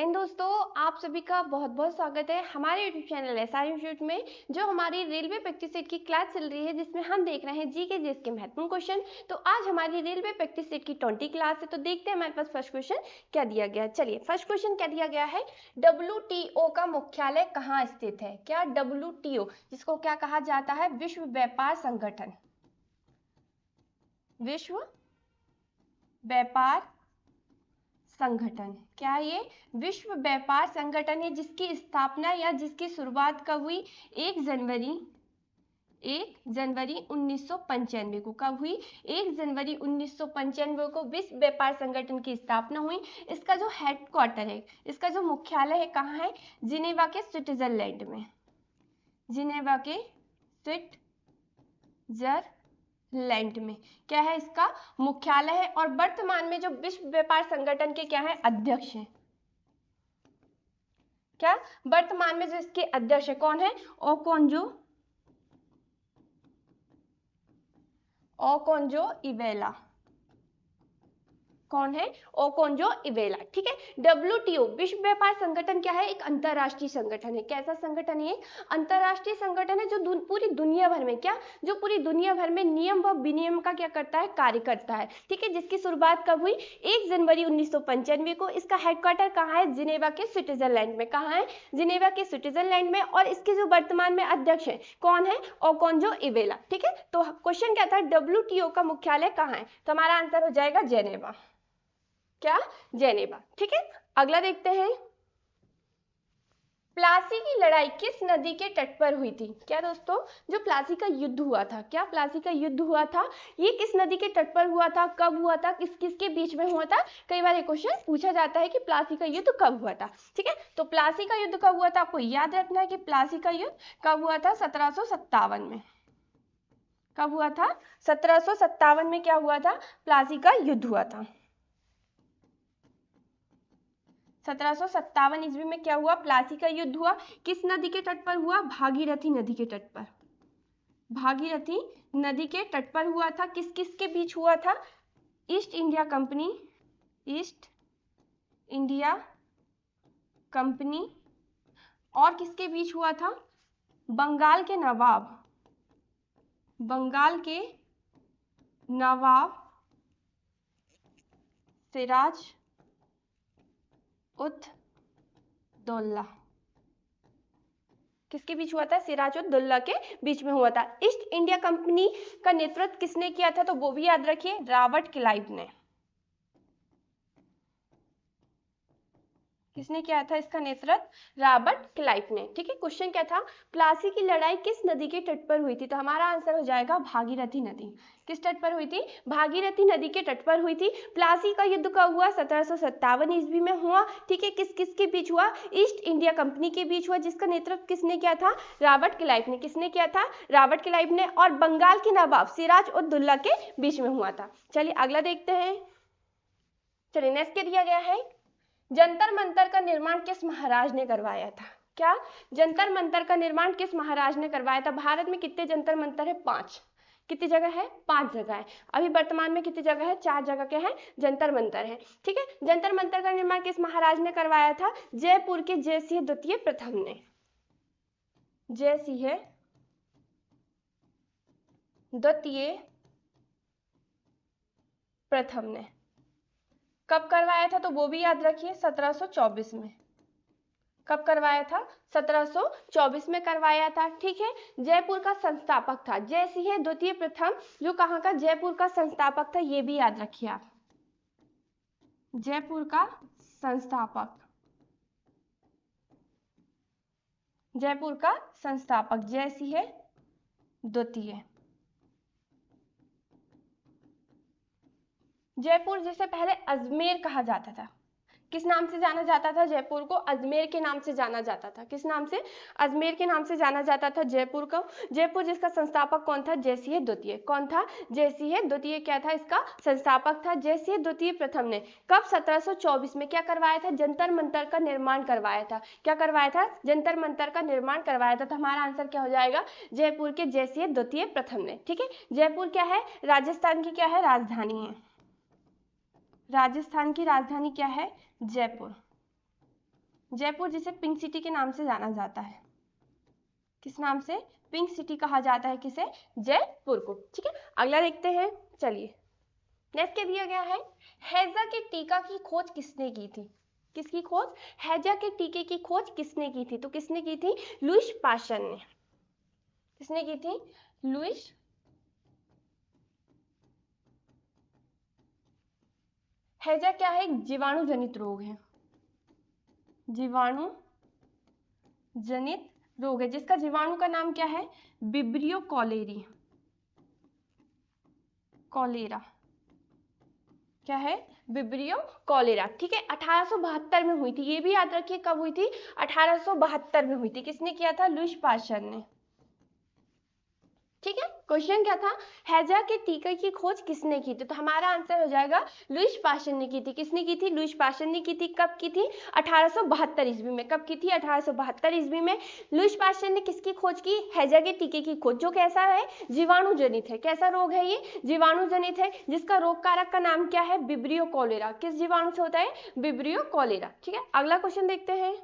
हिंद दोस्तों, आप सभी का बहुत बहुत स्वागत है हमारे यूट्यूब चैनल एसआर इंस्टीट्यूट में। जो हमारी रेलवे प्रैक्टिस सेट की क्लास चल रही है जिसमें हम देख रहे हैं जीके जीएस के महत्वपूर्ण क्वेश्चन। तो आज हमारी रेलवे प्रैक्टिस सेट की 20 क्लास है। तो देखते हैं हमारे पास फर्स्ट क्वेश्चन क्या दिया गया है। चलिए, फर्स्ट क्वेश्चन क्या दिया गया है, WTO का मुख्यालय कहाँ स्थित है। क्या WTO, जिसको क्या कहा जाता है, विश्व व्यापार संगठन, विश्व व्यापार संगठन, क्या ये विश्व व्यापार संगठन है जिसकी स्थापना या जिसकी शुरुआत कब हुई, 1 जनवरी 1995 को। कब हुई, 1 जनवरी 1995 को विश्व व्यापार संगठन की स्थापना हुई। इसका जो हेडक्वार्टर है, इसका जो मुख्यालय है कहाँ है, जिनेवा के स्विट्जरलैंड में, जिनेवा के स्विट्जरलैंड में क्या है, इसका मुख्यालय है। और वर्तमान में जो विश्व व्यापार संगठन के क्या है, अध्यक्ष हैं। क्या वर्तमान में जो इसके अध्यक्ष है कौन है, ओकोंजो इवेला। कौन है, ओकोंजो इवेला। ठीक है। WTO विश्व व्यापार संगठन क्या है, एक अंतरराष्ट्रीय संगठन है। कैसा संगठन है, अंतरराष्ट्रीय संगठन है जो पूरी दुनिया भर में जो पूरी दुनिया भर में नियम व विनियम का क्या करता है, कार्य करता है। ठीक है। जिसकी शुरुआत कब हुई, 1 जनवरी 1995 को। इसका हेडक्वार्टर कहाँ है, जिनेवा के स्विट्जरलैंड में। कहाँ है, जिनेवा के स्विट्जरलैंड में। और इसके जो वर्तमान में अध्यक्ष है कौन है, ओकोंजो इवेला। ठीक है। तो क्वेश्चन क्या था, WTO का मुख्यालय कहाँ है, तो हमारा आंसर हो जाएगा जेनेवा। क्या, जेनेवा। ठीक है। अगला देखते हैं, प्लासी की लड़ाई किस नदी के तट पर हुई थी। क्या दोस्तों, जो प्लासी का युद्ध हुआ था, क्या प्लासी का युद्ध हुआ था, ये किस नदी के तट पर हुआ था, कब हुआ था, किसके बीच में हुआ था। कई बार ये क्वेश्चन पूछा जाता है कि प्लासी का युद्ध कब हुआ था। ठीक है। तो प्लासी का युद्ध कब हुआ था, आपको याद रखना है कि प्लासी का युद्ध कब हुआ था, 1757 में। कब हुआ था, 1757 में क्या हुआ था, प्लासी का युद्ध हुआ था। 1757 ईस्वी में क्या हुआ, प्लासी का युद्ध हुआ। किस नदी के तट पर हुआ, भागीरथी नदी के तट पर। भागीरथी नदी के तट पर हुआ था। किस किस के बीच हुआ था, ईस्ट इंडिया कंपनी और किसके बीच हुआ था, बंगाल के नवाब सिराज उद-दौला। किसके बीच हुआ था, सिराज उद-दौला के बीच में हुआ था। ईस्ट इंडिया कंपनी का नेतृत्व किसने किया था, तो वो भी याद रखिए, रॉबर्ट क्लाइव ने। किसने किया था इसका नेतृत्व, रॉबर्ट क्लाइव ने। ठीक है। क्वेश्चन क्या था, प्लासी की लड़ाई किस नदी के तट पर हुई थी, तो हमारा आंसर हो जाएगा भागीरथी नदी। किस तट पर हुई थी, भागीरथी नदी के तट पर हुई थी। प्लासी का युद्ध कब हुआ, 1757 ईस्वी में हुआ। ठीक है। किस किस के बीच हुआ, ईस्ट इंडिया कंपनी के बीच हुआ, जिसका नेतृत्व किसने किया था, रॉबर्ट क्लाइव ने। किसने किया था, रॉबर्ट क्लाइव ने। और बंगाल के नवाब सिराज उद-दौला के बीच में हुआ था। चलिए अगला देखते हैं। चलिए नेक्स्ट क्या दिया गया है, जंतर मंतर का निर्माण किस महाराज ने करवाया था। क्या, जंतर मंतर का निर्माण किस महाराज ने करवाया था। भारत में कितने जंतर मंतर है, 5। कितनी जगह है, 5 जगह है। अभी वर्तमान में कितनी जगह है, 4 जगह के हैं जंतर मंतर है। ठीक है। जंतर मंतर का निर्माण किस महाराज ने करवाया था, जयपुर के जयसिंह द्वितीय प्रथम ने। जयसिंह द्वितीय प्रथम ने। कब करवाया था, तो वो भी याद रखिए, 1724 में। कब करवाया था, 1724 में करवाया था। ठीक है। जयपुर का संस्थापक था जयसिंह द्वितीय प्रथम, जो कहाँ का, जयपुर का संस्थापक था, ये भी याद रखिए आप, जयपुर का संस्थापक, जयपुर का संस्थापक जयसिंह द्वितीय। जयपुर जिसे पहले अजमेर कहा जाता था, किस नाम से जाना जाता था, जयपुर को अजमेर के नाम से जाना जाता था। किस नाम से, अजमेर के नाम से जाना जाता था जयपुर को। जयपुर जिसका संस्थापक कौन था, जयसिंह द्वितीय। कौन था, जयसिंह द्वितीय क्या था, इसका संस्थापक था। जयसिंह द्वितीय प्रथम ने कब, 1724 में क्या करवाया था, जंतर मंतर का निर्माण करवाया था। क्या करवाया था, जंतर मंतर का निर्माण करवाया था। तो हमारा आंसर क्या हो जाएगा, जयपुर के जयसिंह द्वितीय प्रथम ने। ठीक है। जयपुर क्या है, राजस्थान की क्या है, राजधानी है। राजस्थान की राजधानी क्या है, जयपुर। जयपुर जिसे पिंक सिटी के नाम से जाना जाता है, किस नाम से? पिंक सिटी कहा जाता है किसे? जयपुर को। ठीक है, अगला देखते हैं। चलिए नेक्स्ट क्या दिया गया है? हैजा के टीका की खोज किसने की थी? किसकी खोज? हैजा के टीके की खोज किसने की थी? तो किसने की थी? लुईस पास्चर ने। किसने की थी? लुईस। हैजा क्या है? एक जीवाणु रोग है, जीवाणु जनित रोग है, जिसका जीवाणु का नाम क्या है? Vibrio cholerae, cholera. क्या है? Vibrio cholera. ठीक है, 1872 में हुई थी, ये भी याद रखिए कब हुई थी? 1872 में हुई थी। किसने किया था? लुईस पास्चर ने। ठीक है, क्वेश्चन क्या था? हैजा के टीके की खोज किसने की थी? तो हमारा आंसर हो जाएगा लुईस पास्चर ने की थी। किसने की थी? लुईस पास्चर ने की थी। कब की थी? 1872 ईस्वी में। कब की थी? 1872 ईस्वी में लुईस पास्चर ने किसकी खोज की? हैजा के टीके की खोज, जो कैसा है? जीवाणु जनित है। कैसा रोग है ये? जीवाणु जनित है, जिसका रोग कारक का नाम क्या है? Vibrio cholera. किस जीवाणु से होता है? Vibrio cholera. ठीक है, अगला क्वेश्चन देखते हैं।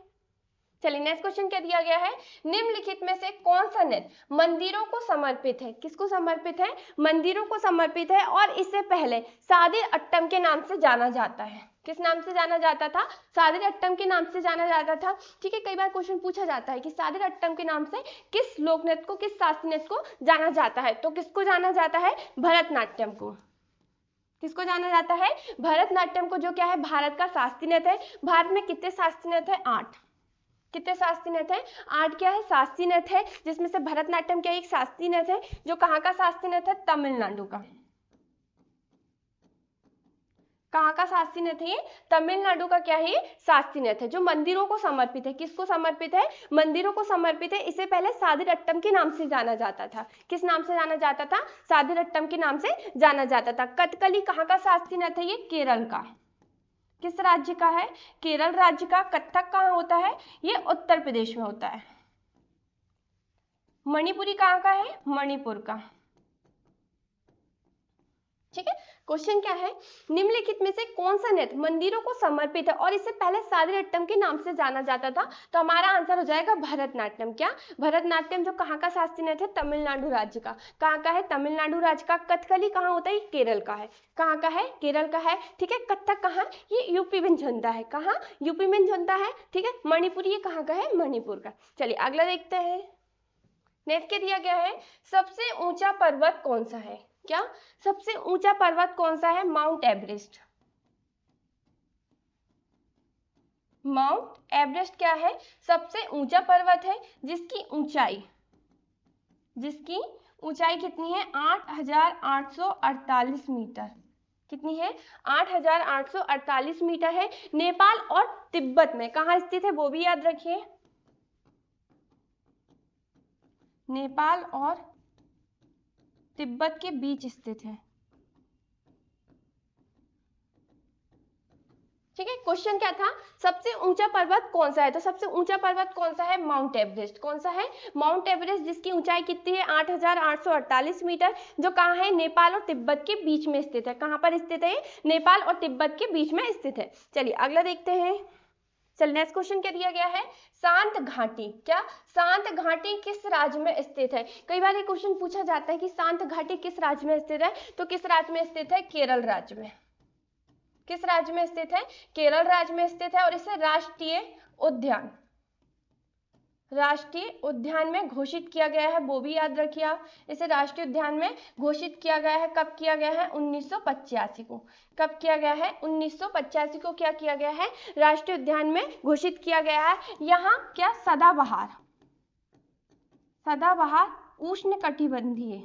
चलिए नेक्स्ट क्वेश्चन क्या दिया गया है? निम्नलिखित में से कौन सा नृत्य मंदिरों को समर्पित है? किसको समर्पित है? मंदिरों को समर्पित है, और इससे पहले सादिर अट्टम के नाम से जाना जाता है। किस नाम से जाना जाता था? सादिर अट्टम के नाम से जाना जाता था। ठीक है, कई बार क्वेश्चन पूछा जाता है कि सादिर अट्टम के नाम से किस लोक नृत्य को, किस शास्त्रीय नृत्य को जाना जाता है? तो किसको जाना जाता है? भरतनाट्यम को। किसको जाना जाता है? भरतनाट्यम को, जो क्या है? भारत का शास्त्रीय नृत्य है। भारत में कितने शास्त्रीय नृत्य है? 8। कितने शास्त्रीय नृत्य है? 8 क्या है? शास्त्रीय नृत्य है, जिसमें से भरतनाट्यम क्या एक शास्त्रीय नृत्य है, जो कहाँ का शास्त्रीय नृत्य है? तमिलनाडु का। कहाँ का शास्त्रीय नृत्य है? तमिलनाडु का क्या है? शास्त्रीय नृत्य है, जो मंदिरों को समर्पित है। किसको समर्पित है? मंदिरों को समर्पित है। इससे पहले सादिर अट्टम के नाम से जाना जाता था। किस नाम से जाना जाता था? सादिर अट्टम के नाम से जाना जाता था। कथकली कहाँ का शास्त्रीय नृत्य है? ये केरल का। किस राज्य का है? केरल राज्य का। कथक कहाँ होता है? ये उत्तर प्रदेश में होता है। मणिपुरी कहाँ का है? मणिपुर का। ठीक है, क्वेश्चन क्या है? निम्नलिखित में से कौन सा नृत्य मंदिरों को समर्पित है और इससे पहले सादिर अट्टम के नाम से जाना जाता था? तो हमारा आंसर हो जाएगा भरतनाट्यम। क्या? भरतनाट्यम, जो कहाँ का शास्त्रीय नृत्य है? तमिलनाडु राज्य का। कहाँ का है? तमिलनाडु राज्य का। कथकली कहाँ होता है? केरल का है। कहाँ का है? केरल का है। ठीक है, कथक कहाँ? ये यूपी में झुंझुनू है। कहाँ? यूपी में झुंझुनू है। ठीक है, मणिपुरी ये कहाँ का है? मणिपुर का। चलिए अगला देखते हैं। नेक्स्ट क्या दिया गया है? सबसे ऊंचा पर्वत कौन सा है? क्या? सबसे ऊंचा पर्वत कौन सा है? Mount Everest. माउंट एवरेस्ट क्या है? सबसे ऊंचा पर्वत है, जिसकी ऊंचाई कितनी है? 8,848 मीटर। कितनी है? 8,848 मीटर है। नेपाल और तिब्बत में कहाँ स्थित है? वो भी याद रखिए। नेपाल और तिब्बत के बीच स्थित है। ठीक है, क्वेश्चन क्या था? सबसे ऊंचा पर्वत कौन सा है? तो सबसे ऊंचा पर्वत कौन सा है? Mount Everest. कौन सा है? माउंट एवरेस्ट, जिसकी ऊंचाई कितनी है? 8,848 मीटर, जो कहाँ है? नेपाल और तिब्बत के बीच में स्थित है। कहाँ पर स्थित है? नेपाल और तिब्बत के बीच में स्थित है। चलिए अगला देखते हैं। चल नेक्स्ट क्वेश्चन क्या दिया गया है? शांत घाटी। क्या? शांत घाटी किस राज्य में स्थित है? कई बार ये क्वेश्चन पूछा जाता है कि शांत घाटी किस राज्य में स्थित है? तो किस राज्य में स्थित है? केरल राज्य में। किस राज्य में स्थित है? केरल राज्य में स्थित है, और इसे राष्ट्रीय उद्यान में घोषित किया गया है। वो भी याद रखिए आप। इसे राष्ट्रीय उद्यान में घोषित किया गया है। कब किया गया है? 1985 को। कब किया गया है? 1985 को क्या किया गया है? राष्ट्रीय उद्यान में घोषित किया गया है। यहाँ क्या? सदाबहार उष्णकटिबंधीय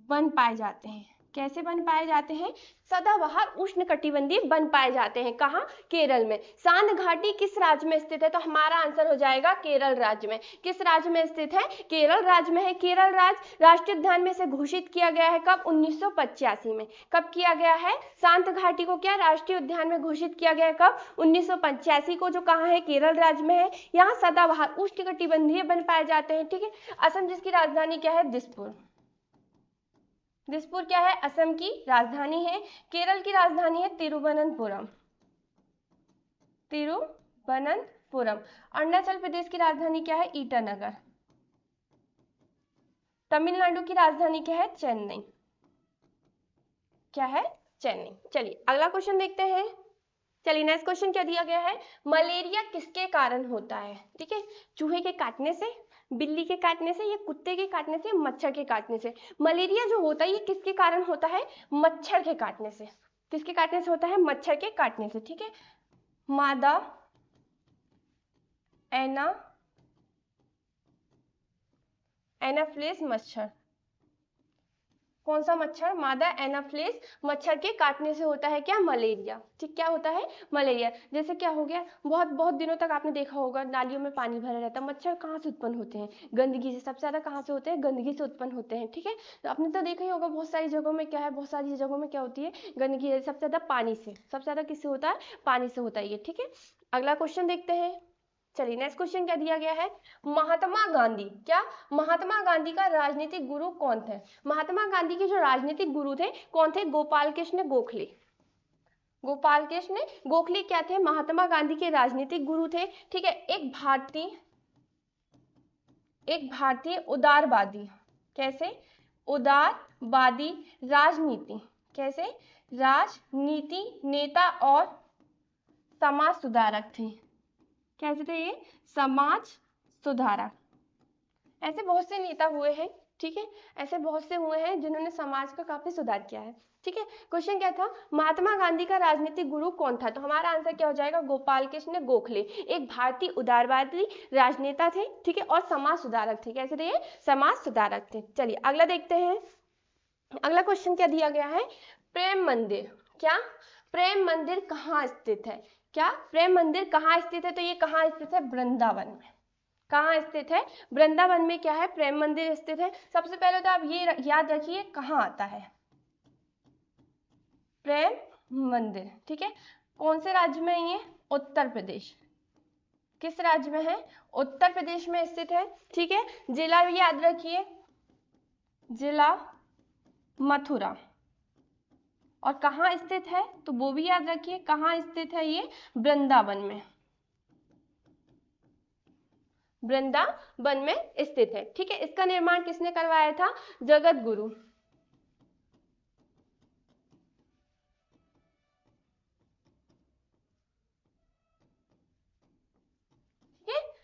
वन पाए जाते हैं। कैसे वन पाए जाते हैं? सदाबहार उष्णकटिबंधीय वन पाए जाते हैं। कहाँ? केरल में। शांत घाटी किस राज्य में स्थित है? तो हमारा आंसर हो जाएगा केरल राज्य में। किस राज्य में स्थित है? केरल राज्य में है। केरल राज्य राष्ट्रीय उद्यान में से घोषित किया गया है। कब? 1985 में। कब किया गया है? शांत घाटी को क्या राष्ट्रीय उद्यान में घोषित किया गया? कब? 1985 को, जो कहाँ है? केरल राज्य में है। यहाँ सदाबहार उष्णकटिबंधीय वन पाए जाते हैं। ठीक है, असम जिसकी राजधानी क्या है? दिसपुर। दिसपुर क्या है? असम की राजधानी है। केरल की राजधानी है तिरुवनंतपुरम। तिरुवनंतपुरम। अरुणाचल प्रदेश की राजधानी क्या है? ईटानगर। तमिलनाडु की राजधानी क्या है? चेन्नई। क्या है? चेन्नई। चलिए अगला क्वेश्चन देखते हैं। चलिए नेक्स्ट क्वेश्चन क्या दिया गया है? मलेरिया किसके कारण होता है? ठीक है, चूहे के काटने से, बिल्ली के काटने से, या कुत्ते के काटने से, मच्छर के काटने से। मलेरिया जो होता है ये किसके कारण होता है? मच्छर के काटने से। किसके काटने से होता है? मच्छर के काटने से। ठीक है, मादा एनाफ्लिस मच्छर। कौन सा मच्छर? मादा एनाफ्लिस मच्छर के काटने से होता है क्या? मलेरिया। ठीक, क्या होता है? मलेरिया। जैसे क्या हो गया, बहुत बहुत दिनों तक आपने देखा होगा नालियों में पानी भरा रहता है, मच्छर कहाँ से उत्पन्न होते हैं? गंदगी से। सबसे ज्यादा कहाँ से होते हैं? गंदगी से उत्पन्न होते हैं। ठीक है, तो आपने तो देखा ही होगा बहुत सारी जगहों में क्या है, बहुत सारी जगहों में क्या होती है? गंदगी। सबसे ज्यादा पानी से, सबसे ज्यादा किससे होता है? पानी से होता है ये। ठीक है, अगला क्वेश्चन देखते हैं। चलिए नेक्स्ट क्वेश्चन क्या दिया गया है? महात्मा गांधी, क्या महात्मा गांधी का राजनीतिक गुरु कौन थे? महात्मा गांधी के जो राजनीतिक गुरु थे कौन थे? गोपाल कृष्ण गोखले। गोपाल कृष्ण गोखले क्या थे? महात्मा गांधी के राजनीतिक गुरु थे। ठीक है, एक भारतीय उदारवादी। कैसे? उदारवादी राजनीति। कैसे? राजनीति नेता और समाज सुधारक थे। कैसे थे ये? समाज सुधारक। ऐसे बहुत से नेता हुए हैं। ठीक है, ऐसे बहुत से हुए हैं जिन्होंने समाज का काफी सुधार किया है। ठीक है, क्वेश्चन क्या था? महात्मा गांधी का राजनीतिक गुरु कौन था? तो हमारा आंसर क्या हो जाएगा? गोपाल कृष्ण गोखले। एक भारतीय उदारवादी राजनेता थे। ठीक है, और समाज सुधारक थे। कैसे थे ये? समाज सुधारक थे। चलिए अगला देखते हैं। अगला क्वेश्चन क्या दिया गया है? प्रेम मंदिर, क्या प्रेम मंदिर कहाँ स्थित है? क्या प्रेम मंदिर कहाँ स्थित है? तो ये कहाँ स्थित है? वृंदावन में। कहाँ स्थित है? वृंदावन में क्या है? प्रेम मंदिर स्थित है। सबसे पहले तो आप ये याद रखिए कहाँ आता है प्रेम मंदिर। ठीक है, कौन से राज्य में है ये? उत्तर प्रदेश। किस राज्य में है? उत्तर प्रदेश में स्थित है। ठीक है, जिला भी याद रखिए, जिला मथुरा। और कहाँ स्थित है तो वो भी याद रखिए, कहाँ स्थित है ये? वृंदावन में। वृंदावन में स्थित है। ठीक है, इसका निर्माण किसने करवाया था? जगत गुरु।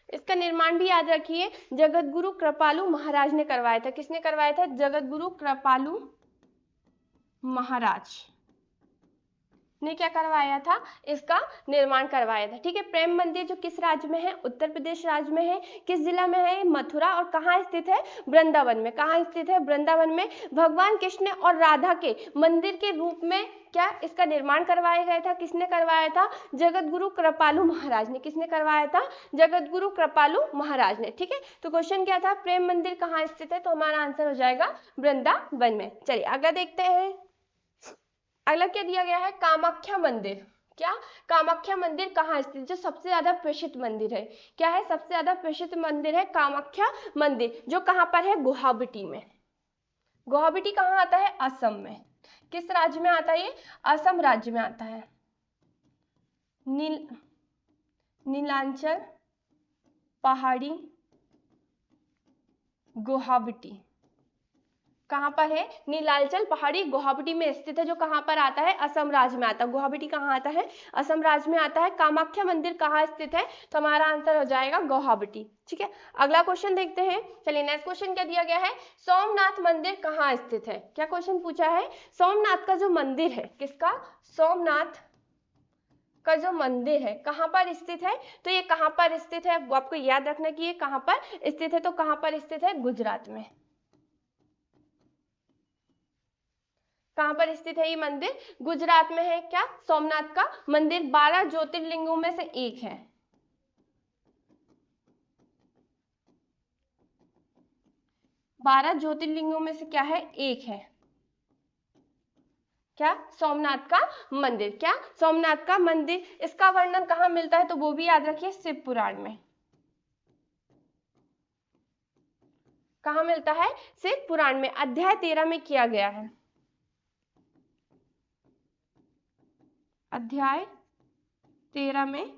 इसका निर्माण भी याद रखिए, जगत गुरु कृपालु महाराज ने करवाया था। किसने करवाया था? जगत गुरु कृपालु महाराज ने क्या करवाया था? इसका निर्माण करवाया था। ठीक है, प्रेम मंदिर जो किस राज्य में है? उत्तर प्रदेश राज्य में है। किस जिला में है? मथुरा। और कहाँ स्थित है? वृंदावन में। कहाँ स्थित है? वृंदावन में। भगवान कृष्ण और राधा के मंदिर के रूप में क्या इसका निर्माण करवाया गया था? किसने करवाया था? जगत गुरु कृपालु महाराज ने। किसने करवाया था? जगत गुरु कृपालु महाराज ने। ठीक है, तो क्वेश्चन क्या था? प्रेम मंदिर कहाँ स्थित है? तो हमारा आंसर हो जाएगा वृंदावन में। चलिए अगला देखते हैं। अगला क्या दिया गया है? कामाख्या मंदिर। क्या कामाख्या मंदिर कहाँ स्थित? जो सबसे ज्यादा प्रसिद्ध मंदिर है। क्या है? सबसे ज्यादा प्रसिद्ध मंदिर है कामाख्या मंदिर, जो कहाँ पर है? गुवाहाटी में। गुवाहाटी कहाँ आता है? असम में। किस राज्य में आता है ये? असम राज्य में आता है। नीलांचल पहाड़ी गुवाहाटी कहाँ पर है? नीलांचल पहाड़ी गुवाहाटी में स्थित है, जो कहाँ पर आता है? असम राज्य में आता है। गुवाहाटी कहाँ आता है? असम राज्य में आता है। कामाख्या मंदिर कहाँ स्थित है? तो हमारा आंसर हो जाएगा गुवाहाटी। ठीक है, अगला क्वेश्चन देखते हैं। चलिए नेक्स्ट क्वेश्चन क्या दिया गया है? सोमनाथ मंदिर कहाँ स्थित है? क्या क्वेश्चन पूछा है? सोमनाथ का जो मंदिर है, किसका? सोमनाथ का जो मंदिर है कहाँ पर स्थित है? तो ये कहाँ पर स्थित है? वो आपको याद रखना कि ये कहाँ पर स्थित है। तो कहाँ पर स्थित है? गुजरात में। कहाँ पर स्थित है ये मंदिर? गुजरात में है। क्या? सोमनाथ का मंदिर 12 ज्योतिर्लिंगों में से एक है। 12 ज्योतिर्लिंगों में से क्या है? एक है। क्या? सोमनाथ का मंदिर। क्या? सोमनाथ का मंदिर। इसका वर्णन कहाँ मिलता है? तो वो भी याद रखिए, शिव पुराण में। कहाँ मिलता है? शिव पुराण में, अध्याय 13 में किया गया है। अध्याय 13 में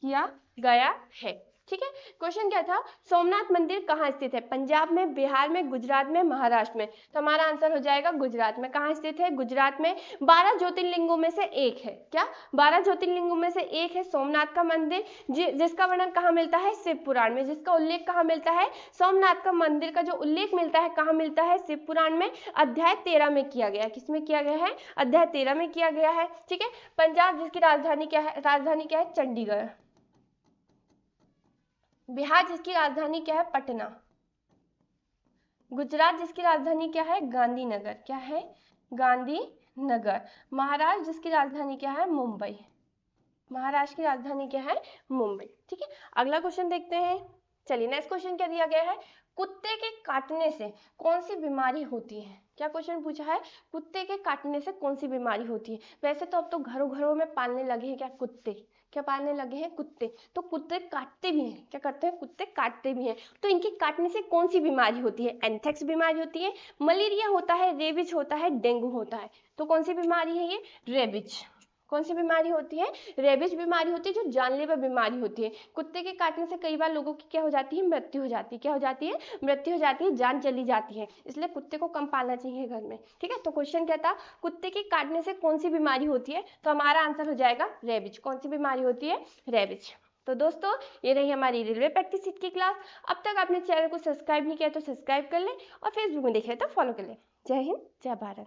किया गया है। ठीक है, क्वेश्चन क्या था, सोमनाथ मंदिर कहाँ स्थित है? पंजाब में, बिहार में, गुजरात में, महाराष्ट्र में? तो हमारा आंसर हो जाएगा गुजरात में। कहाँ स्थित है? गुजरात में। 12 ज्योतिर्लिंगों में से एक है। क्या? 12 ज्योतिर्लिंगों में से एक है सोमनाथ का मंदिर, जिसका वर्णन कहाँ मिलता है? शिव पुराण में। जिसका उल्लेख कहाँ मिलता है? सोमनाथ का मंदिर का जो उल्लेख मिलता है कहाँ मिलता है? शिव पुराण में, अध्याय 13 में किया गया है। किसमें किया गया है? अध्याय 13 में किया गया है। ठीक है, पंजाब जिसकी राजधानी क्या है? राजधानी क्या है? चंडीगढ़। बिहार जिसकी राजधानी क्या है? पटना। गुजरात जिसकी राजधानी क्या है? गांधीनगर। क्या है? गांधीनगर। महाराष्ट्र जिसकी राजधानी क्या है? मुंबई। महाराष्ट्र की राजधानी क्या है? मुंबई। ठीक है, अगला क्वेश्चन देखते हैं। चलिए, नेक्स्ट क्वेश्चन क्या दिया गया है? कुत्ते के काटने से कौन सी बीमारी होती है? क्या क्वेश्चन पूछा है? कुत्ते के काटने से कौन सी बीमारी होती है? वैसे तो अब तो घरों घरों में पालने लगे हैं क्या कुत्ते? क्या पालने लगे हैं? कुत्ते। तो कुत्ते काटते भी हैं। क्या करते हैं? कुत्ते काटते भी हैं। तो इनके काटने से कौन सी बीमारी होती है? एंथ्रेक्स बीमारी होती है, मलेरिया होता है, रेबीज होता है, डेंगू होता है। तो कौन सी बीमारी है ये? रेबीज। कौन सी बीमारी होती है? रेबीज बीमारी होती है, जो जानलेवा बीमारी होती है। कुत्ते के काटने से कई बार लोगों की क्या हो जाती है? मृत्यु हो जाती है। क्या हो जाती है? मृत्यु हो जाती है, जान चली जाती है। इसलिए कुत्ते को कम पालना चाहिए घर में। ठीक है, तो क्वेश्चन क्या था? कुत्ते के काटने से कौन सी बीमारी होती है? तो हमारा आंसर हो जाएगा रेबीज। कौन सी बीमारी होती है? रेबीज। तो दोस्तों, ये रही हमारी रेलवे प्रैक्टिस सीट की क्लास। अब तक आपने चैनल को सब्सक्राइब नहीं किया तो सब्सक्राइब कर ले, और फेसबुक में देख रहे तो फॉलो कर ले। जय हिंद, जय भारत।